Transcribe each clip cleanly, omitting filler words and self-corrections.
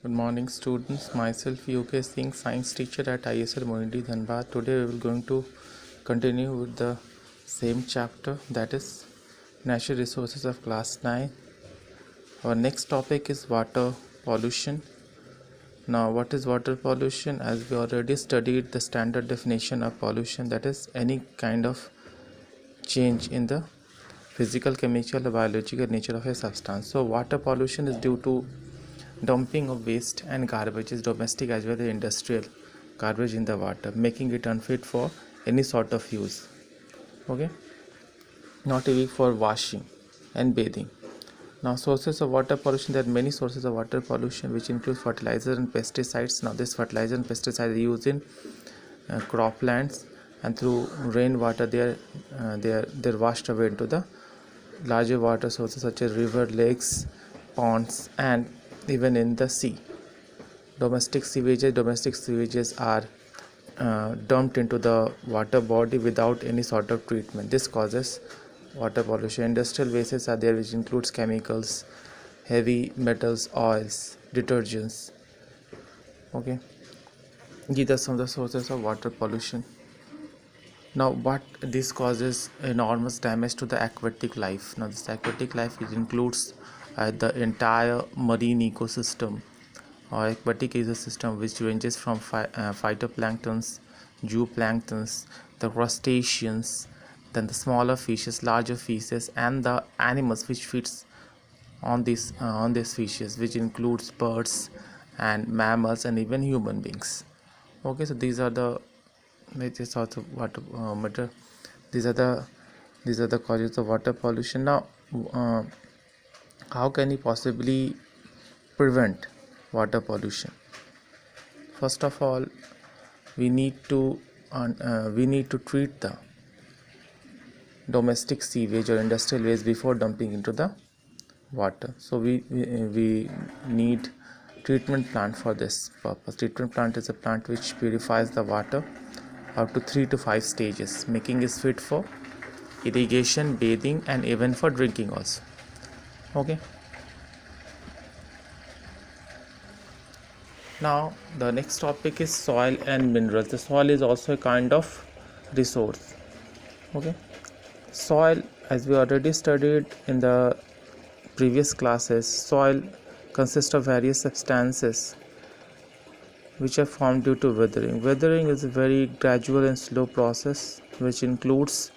Good morning students, myself UK Singh, science teacher at ISL Mohindi Dhanbad. Today we will going to continue with the same chapter, that is natural resources of class 9. Our next topic is water pollution. Now what is water pollution? As we already studied the standard definition of pollution, that is any kind of change in the physical, chemical or biological nature of a substance. So water pollution is due to dumping of waste and garbage, is domestic as well as industrial garbage in the water, making it unfit for any sort of use. Okay, not even for washing and bathing. Now sources of water pollution, there are many sources of water pollution which include fertilizer and pesticides. Now this fertilizer and pesticides are used in croplands, and through rainwater they're washed away into the larger water sources such as river, lakes, ponds, and even in the sea. Domestic sewages are dumped into the water body without any sort of treatment. This causes water pollution. Industrial wastes are there, which includes chemicals, heavy metals, oils, detergents. Okay, these are some of the sources of water pollution. Now what this causes enormous damage to the aquatic life. Now this aquatic life, it includes the entire marine ecosystem or aquatic ecosystem, which ranges from phytoplanktons, zooplanktons, the crustaceans, then the smaller fishes, larger fishes, and the animals which feeds on these fishes, which includes birds and mammals and even human beings. Okay, so these are the these are the causes of water pollution. Now how can we possibly prevent water pollution? First of all, we need to treat the domestic sewage or industrial waste before dumping into the water. So we need treatment plant for this purpose. Treatment plant is a plant which purifies the water up to 3 to 5 stages, making it fit for irrigation, bathing, and even for drinking also. Okay, now the next topic is soil and minerals. The soil is also a kind of resource. Okay, soil, as we already studied in the previous classes, soil consists of various substances which are formed due to weathering. Weathering is a very gradual and slow process which includes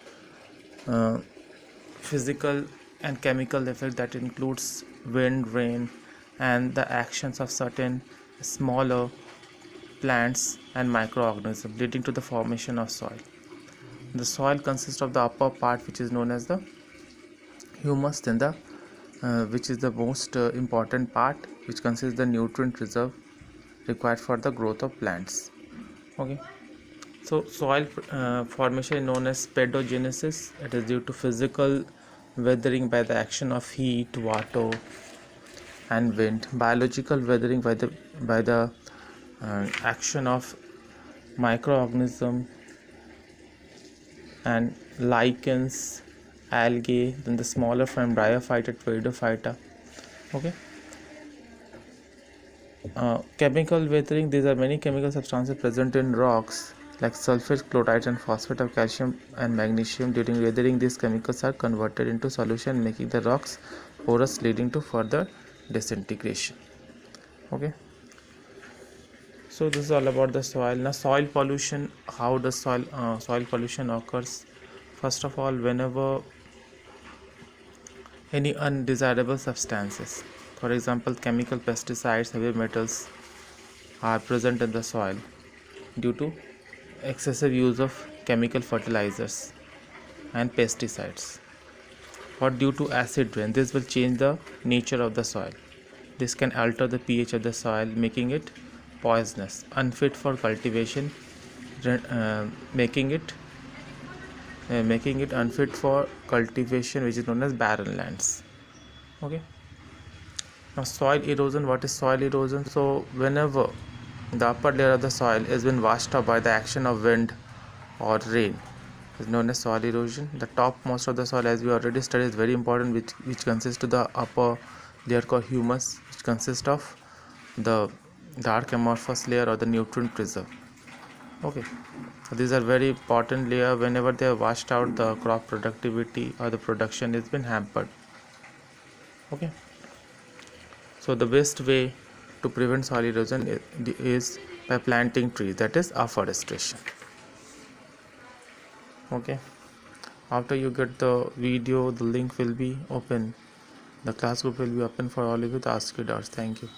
physical and chemical effect, that includes wind, rain, and the actions of certain smaller plants and microorganisms, leading to the formation of soil. The soil consists of the upper part, which is known as the humus, then the which is the most important part, which consists the nutrient reserve required for the growth of plants. Okay, so soil formation is known as pedogenesis. It is due to physical weathering by the action of heat, water, and wind. Biological weathering by the action of microorganism and lichens, algae, then the smaller from bryophyta to pteridophyta. Okay, chemical weathering, these are many chemical substances present in rocks like sulfate, chloride, and phosphate of calcium and magnesium. During weathering, these chemicals are converted into solution, making the rocks porous, leading to further disintegration. Okay, so this is all about the soil. Now soil pollution, how does soil pollution occurs? First of all, whenever any undesirable substances, for example chemical, pesticides, heavy metals, are present in the soil due to excessive use of chemical fertilizers and pesticides, or due to acid rain, this will change the nature of the soil. This can alter the pH of the soil, making it poisonous, unfit for cultivation, making it unfit for cultivation, which is known as barren lands. Okay, now soil erosion. What is soil erosion? So whenever the upper layer of the soil is been washed out by the action of wind or rain, is known as soil erosion. The topmost of the soil, as we already studied, is very important, which consists to the upper layer called humus, which consists of the dark amorphous layer or the nutrient preserve. Okay, so these are very important layer. Whenever they are washed out, the crop productivity or the production has been hampered. Okay, so the best way to prevent soil erosion is by planting trees, that is afforestation. Okay, after you get the video, the link will be open, the class group will be open for all of you to ask you doubts. Thank you.